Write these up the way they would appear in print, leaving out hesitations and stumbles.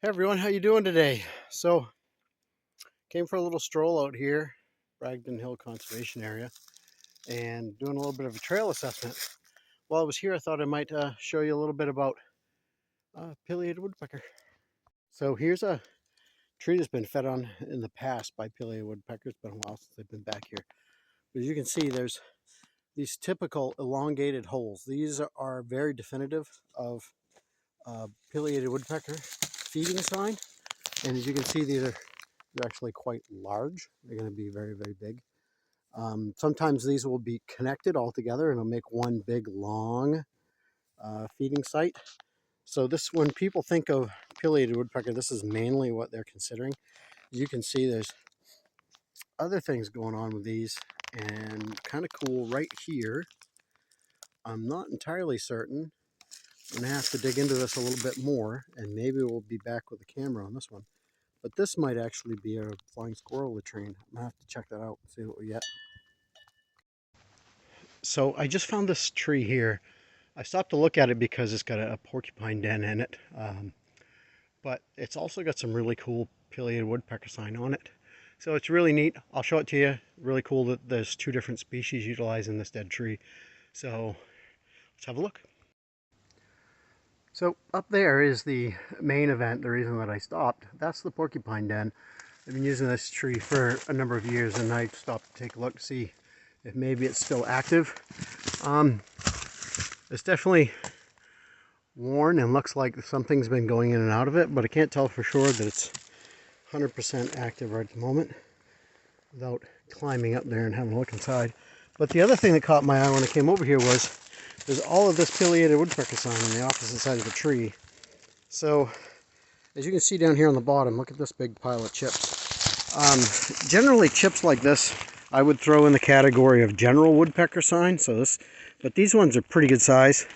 Hey everyone, how you doing today? So, came for a little stroll out here, Bragdon Hill Conservation Area, and doing a little bit of a trail assessment. While I was here, I thought I might show you a little bit about pileated woodpecker. So here's a tree that's been fed on in the past by pileated woodpeckers. It's been a while since they've been back here. But as you can see, there's these typical elongated holes. These are very definitive of pileated woodpecker feeding sign. And as you can see, they're actually quite large. They're going to be very, very big. Sometimes these will be connected all together and it'll make one big long feeding site. So this, when people think of pileated woodpecker, this is mainly what they're considering. As you can see, there's other things going on with these, and kind of cool right here. I'm not entirely certain. I'm going to have to dig into this a little bit more, and maybe we'll be back with a camera on this one. But this might actually be a flying squirrel latrine. I'm going to have to check that out and see what we get. So I just found this tree here. I stopped to look at it because it's got a porcupine den in it. But it's also got some really cool pileated woodpecker sign on it. So it's really neat. I'll show it to you. Really cool that there's two different species utilizing this dead tree. So let's have a look. So up there is the main event, the reason that I stopped. That's the porcupine den. I've been using this tree for a number of years, and I stopped to take a look to see if maybe it's still active. It's definitely worn and looks like something's been going in and out of it, but I can't tell for sure that it's 100% active right at the moment without climbing up there and having a look inside. But the other thing that caught my eye when I came over here was there's all of this pileated woodpecker sign on the opposite side of the tree. So as you can see down here on the bottom, look at this big pile of chips. Generally chips like this I would throw in the category of general woodpecker sign. But these ones are pretty good size.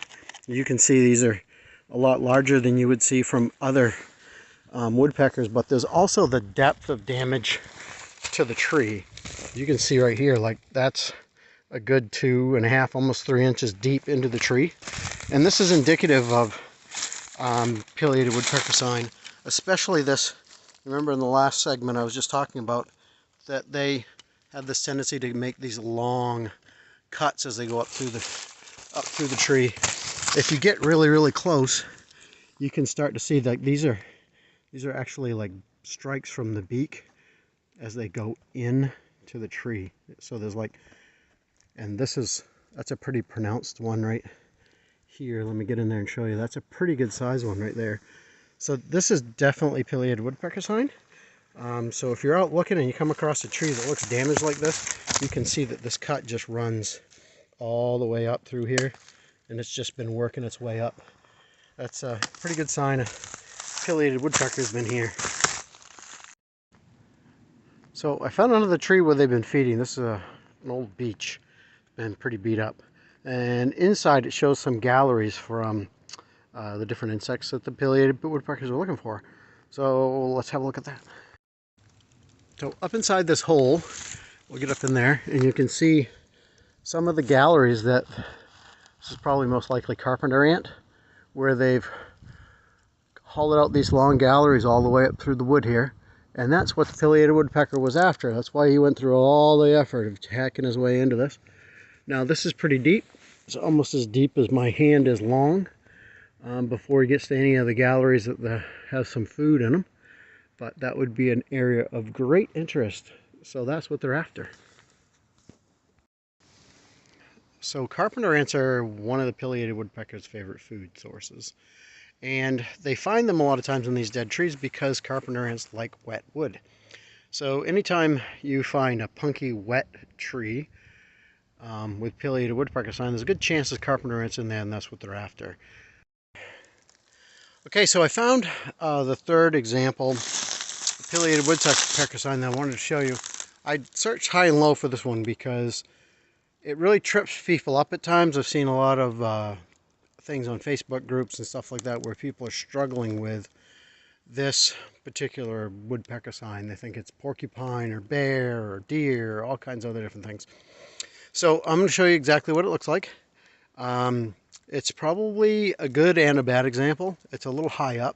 As you can see, these are a lot larger than you would see from other woodpeckers, but there's also the depth of damage to the tree. You can see right here, like that's a good 2.5, almost 3 inches deep into the tree. And this is indicative of pileated woodpecker sign, especially this. Remember in the last segment I was just talking about that they have this tendency to make these long cuts as they go up through the tree. If you get really, really close, you can start to see that these are actually like strikes from the beak as they go in to the tree. So there's like, and that's a pretty pronounced one right here. Let me get in there and show you. That's a pretty good size one right there. So this is definitely pileated woodpecker sign. So if you're out looking and you come across a tree that looks damaged like this, you can see that this cut just runs all the way up through here, and it's just been working its way up. That's a pretty good sign a pileated woodpecker's been here. So I found another tree where they've been feeding. This is an old beech, been pretty beat up, and inside it shows some galleries from the different insects that the pileated woodpeckers are looking for. So let's have a look at that. So up inside this hole, we'll get up in there, and you can see some of the galleries that, this is probably most likely carpenter ant, where they've hollowed out these long galleries all the way up through the wood here. And that's what the pileated woodpecker was after. That's why he went through all the effort of hacking his way into this. Now this is pretty deep. It's almost as deep as my hand is long before he gets to any of the galleries that have some food in them. But that would be an area of great interest. So that's what they're after. So carpenter ants are one of the pileated woodpecker's favorite food sources. And they find them a lot of times in these dead trees because carpenter ants like wet wood. So anytime you find a punky wet tree with pileated woodpecker sign, there's a good chance there's carpenter ants in there, and that's what they're after. Okay, so I found the third example, pileated woodpecker sign, that I wanted to show you. I searched high and low for this one because it really trips people up at times. I've seen a lot of things on Facebook groups and stuff like that where people are struggling with this particular woodpecker sign. They think it's porcupine or bear or deer or all kinds of other different things. So I'm going to show you exactly what it looks like. It's probably a good and a bad example. It's a little high up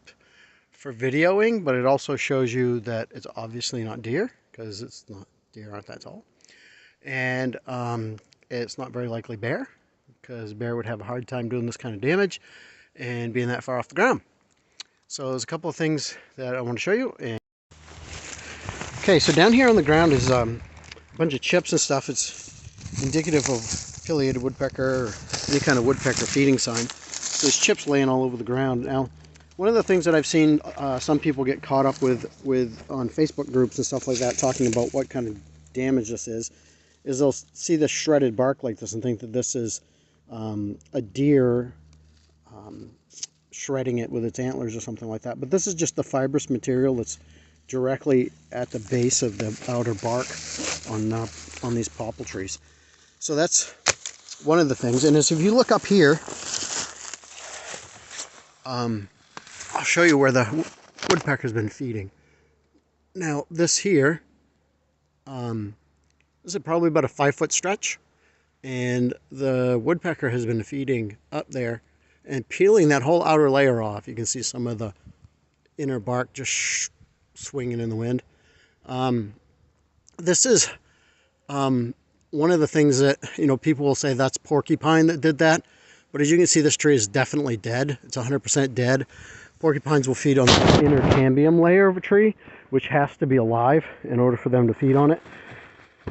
for videoing, but it also shows you that it's obviously not deer, because it's not, deer aren't that tall. And it's not very likely bear, because bear would have a hard time doing this kind of damage and being that far off the ground. So there's a couple of things that I want to show you. And okay, so down here on the ground is a bunch of chips and stuff. It's indicative of pileated woodpecker or any kind of woodpecker feeding sign. So there's chips laying all over the ground. Now, one of the things that I've seen some people get caught up with on Facebook groups and stuff like that, talking about what kind of damage this is they'll see the shredded bark like this and think that this is a deer shredding it with its antlers or something like that. But this is just the fibrous material that's directly at the base of the outer bark on these popple trees. So that's one of the things. And as if you look up here, I'll show you where the woodpecker's been feeding. Now this here, this is probably about a 5-foot stretch, and the woodpecker has been feeding up there and peeling that whole outer layer off. You can see some of the inner bark just swinging in the wind. This is one of the things that, people will say that's porcupine that did that. But as you can see, this tree is definitely dead. It's 100% dead. Porcupines will feed on the inner cambium layer of a tree, which has to be alive in order for them to feed on it.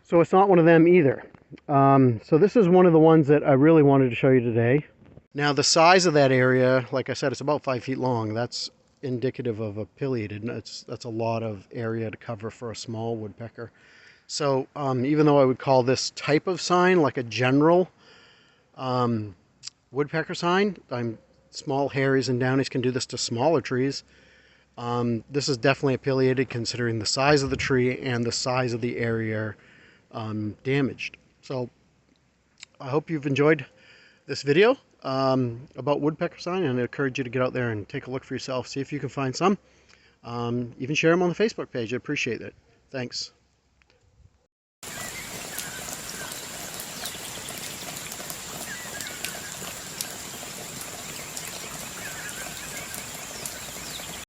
So it's not one of them either. So this is one of the ones that I really wanted to show you today. Now the size of that area, like I said, it's about 5 feet long. That's indicative of a pileated. That's a lot of area to cover for a small woodpecker. So even though I would call this type of sign like a general woodpecker sign, small haries and downies can do this to smaller trees. This is definitely a pileated, considering the size of the tree and the size of the area damaged. So I hope you've enjoyed this video about woodpecker sign, and I encourage you to get out there and take a look for yourself, see if you can find some. Even share them on the Facebook page. I appreciate it. Thanks.